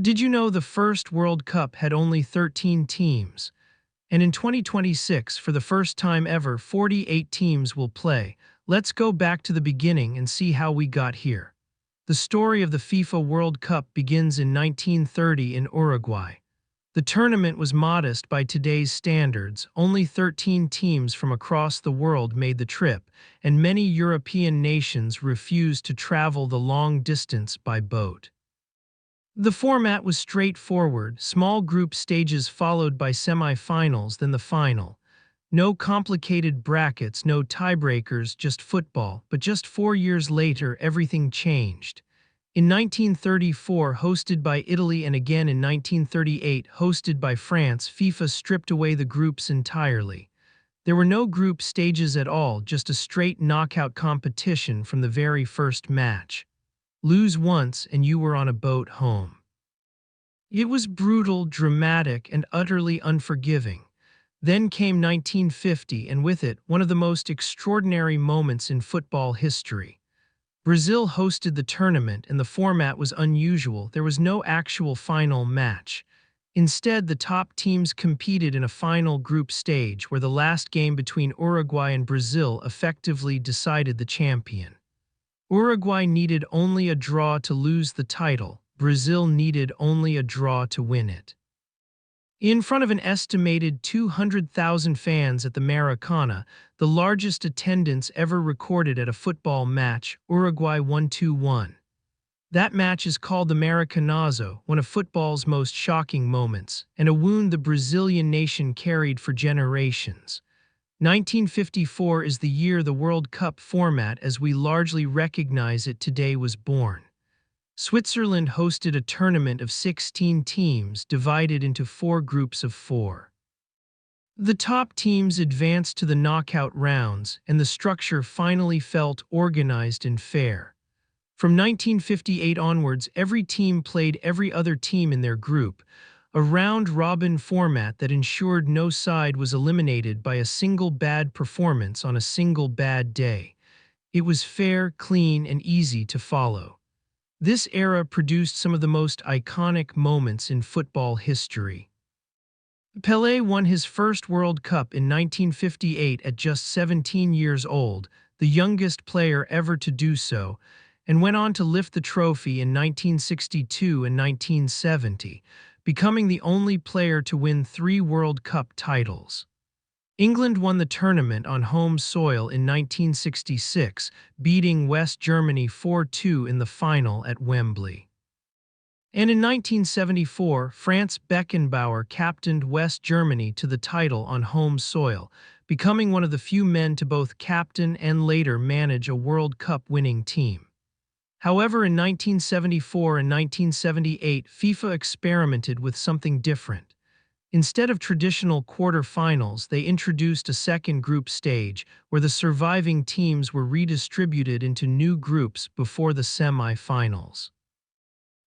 Did you know the first World Cup had only 13 teams? And in 2026, for the first time ever, 48 teams will play. Let's go back to the beginning and see how we got here. The story of the FIFA World Cup begins in 1930 in Uruguay. The tournament was modest by today's standards. Only 13 teams from across the world made the trip, and many European nations refused to travel the long distance by boat. The format was straightforward, small group stages followed by semi-finals, then the final. No complicated brackets, no tiebreakers, just football. But just 4 years later, everything changed. In 1934, hosted by Italy, and again in 1938, hosted by France, FIFA stripped away the groups entirely. There were no group stages at all, just a straight knockout competition from the very first match. Lose once and you were on a boat home. It was brutal, dramatic, and utterly unforgiving. Then came 1950, and with it, one of the most extraordinary moments in football history. Brazil hosted the tournament, and the format was unusual. There was no actual final match. Instead, the top teams competed in a final group stage where the last game between Uruguay and Brazil effectively decided the champion. Uruguay needed only a draw to lose the title. Brazil needed only a draw to win it. In front of an estimated 200,000 fans at the Maracana, the largest attendance ever recorded at a football match, Uruguay won 2-1. That match is called the Maracanazo, one of football's most shocking moments, and a wound the Brazilian nation carried for generations. 1954 is the year the World Cup format as we largely recognize it today was born. Switzerland hosted a tournament of 16 teams divided into 4 groups of 4. The top teams advanced to the knockout rounds, and the structure finally felt organized and fair. From 1958 onwards, every team played every other team in their group, a round-robin format that ensured no side was eliminated by a single bad performance on a single bad day. It was fair, clean, and easy to follow. This era produced some of the most iconic moments in football history. Pelé won his first World Cup in 1958 at just 17 years old, the youngest player ever to do so, and went on to lift the trophy in 1962 and 1970, becoming the only player to win 3 World Cup titles. England won the tournament on home soil in 1966, beating West Germany 4-2 in the final at Wembley. And in 1974, Franz Beckenbauer captained West Germany to the title on home soil, becoming one of the few men to both captain and later manage a World Cup winning team. However, in 1974 and 1978, FIFA experimented with something different. Instead of traditional quarterfinals, they introduced a second group stage where the surviving teams were redistributed into new groups before the semi-finals.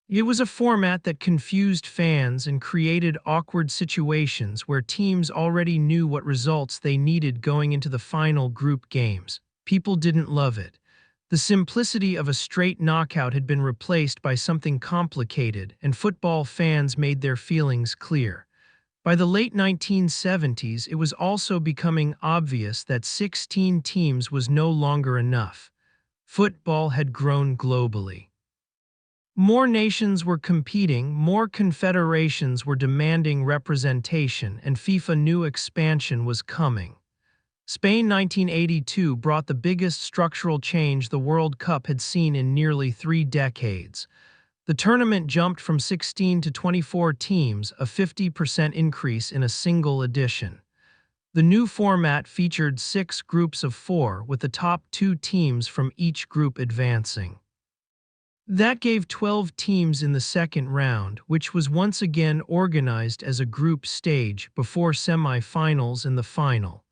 It was a format that confused fans and created awkward situations where teams already knew what results they needed going into the final group games. People didn't love it. The simplicity of a straight knockout had been replaced by something complicated, and football fans made their feelings clear. By the late 1970s, it was also becoming obvious that 16 teams was no longer enough. Football had grown globally. More nations were competing, more confederations were demanding representation, and FIFA knew expansion was coming. Spain 1982 brought the biggest structural change the World Cup had seen in nearly 3 decades. The tournament jumped from 16 to 24 teams, a 50% increase in a single edition. The new format featured 6 groups of 4, with the top 2 teams from each group advancing. That gave 12 teams in the second round, which was once again organized as a group stage before semi-finals and the final.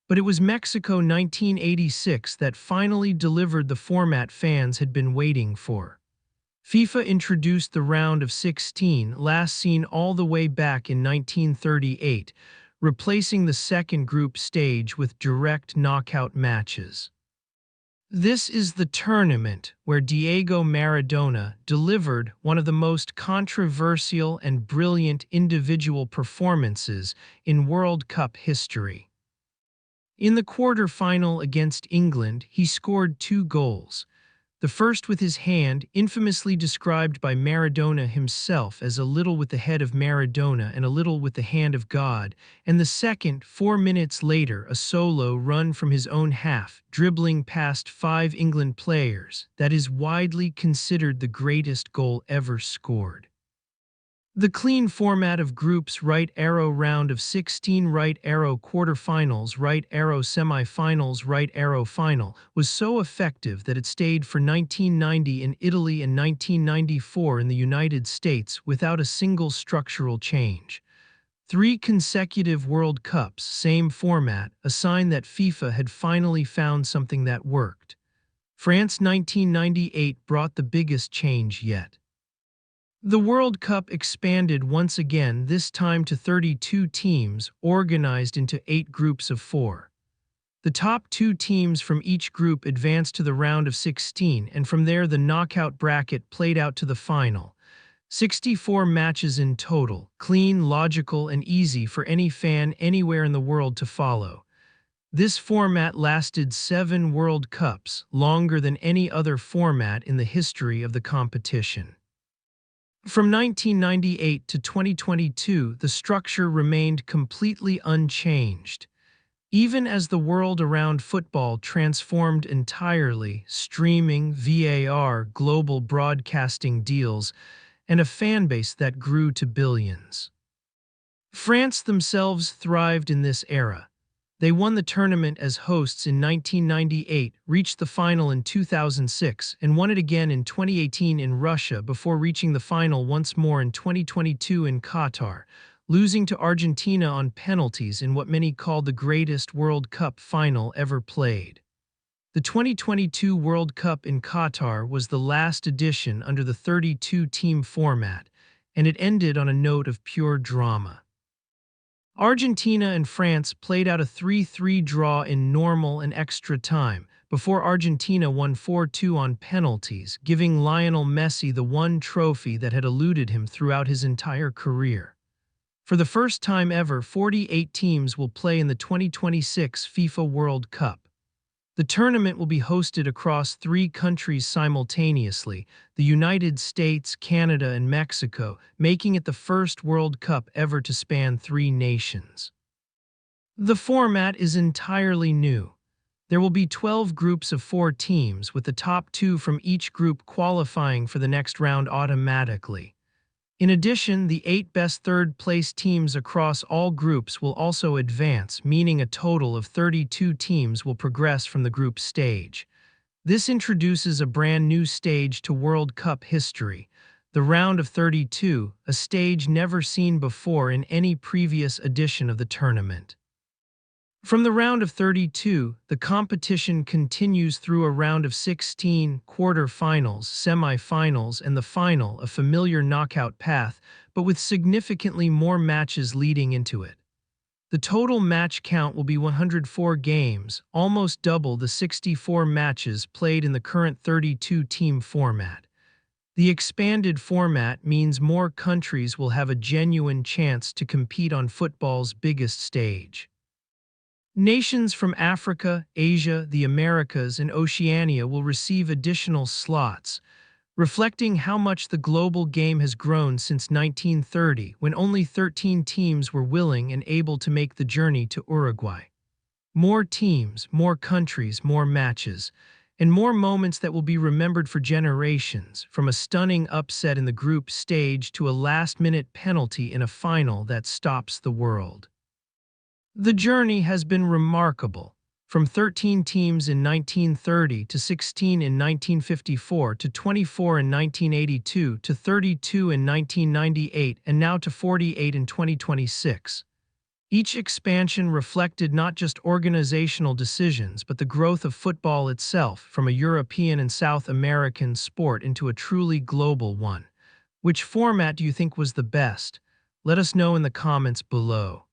But it was Mexico 1986 that finally delivered the format fans had been waiting for. FIFA introduced the round of 16, last seen all the way back in 1938, replacing the second group stage with direct knockout matches. This is the tournament where Diego Maradona delivered one of the most controversial and brilliant individual performances in World Cup history. In the quarter-final against England, he scored 2 goals. The first with his hand, infamously described by Maradona himself as a little with the head of Maradona and a little with the hand of God, and the second, 4 minutes later, a solo run from his own half, dribbling past 5 England players, that is widely considered the greatest goal ever scored. The clean format of groups right arrow round of 16 right arrow quarterfinals right arrow semifinals right arrow final was so effective that it stayed for 1990 in Italy and 1994 in the United States without a single structural change. 3 consecutive World Cups, same format, a sign that FIFA had finally found something that worked. France 1998 brought the biggest change yet. The World Cup expanded once again, this time to 32 teams, organized into 8 groups of 4. The top 2 teams from each group advanced to the round of 16, and from there the knockout bracket played out to the final. 64 matches in total, clean, logical, and easy for any fan anywhere in the world to follow. This format lasted 7 World Cups, longer than any other format in the history of the competition. From 1998 to 2022, the structure remained completely unchanged. Even as the world around football transformed entirely, streaming, VAR, global broadcasting deals, and a fanbase that grew to billions. France themselves thrived in this era. They won the tournament as hosts in 1998, reached the final in 2006, and won it again in 2018 in Russia before reaching the final once more in 2022 in Qatar, losing to Argentina on penalties in what many call the greatest World Cup final ever played. The 2022 World Cup in Qatar was the last edition under the 32-team format, and it ended on a note of pure drama. Argentina and France played out a 3-3 draw in normal and extra time, before Argentina won 4-2 on penalties, giving Lionel Messi the one trophy that had eluded him throughout his entire career. For the first time ever, 48 teams will play in the 2026 FIFA World Cup. The tournament will be hosted across 3 countries simultaneously, the United States, Canada, and Mexico, making it the first World Cup ever to span 3 nations. The format is entirely new. There will be 12 groups of 4 teams, with the top 2 from each group qualifying for the next round automatically. In addition, the 8 best third-place teams across all groups will also advance, meaning a total of 32 teams will progress from the group stage. This introduces a brand new stage to World Cup history, the round of 32, a stage never seen before in any previous edition of the tournament. From the round of 32, the competition continues through a round of 16, quarter-finals, semi-finals, and the final, a familiar knockout path, but with significantly more matches leading into it. The total match count will be 104 games, almost double the 64 matches played in the current 32-team format. The expanded format means more countries will have a genuine chance to compete on football's biggest stage. Nations from Africa, Asia, the Americas, and Oceania will receive additional slots, reflecting how much the global game has grown since 1930, when only 13 teams were willing and able to make the journey to Uruguay. More teams, more countries, more matches, and more moments that will be remembered for generations, from a stunning upset in the group stage to a last-minute penalty in a final that stops the world. The journey has been remarkable, from 13 teams in 1930 to 16 in 1954 to 24 in 1982 to 32 in 1998 and now to 48 in 2026. Each expansion reflected not just organizational decisions but the growth of football itself, from a European and South American sport into a truly global one. Which format do you think was the best? Let us know in the comments below.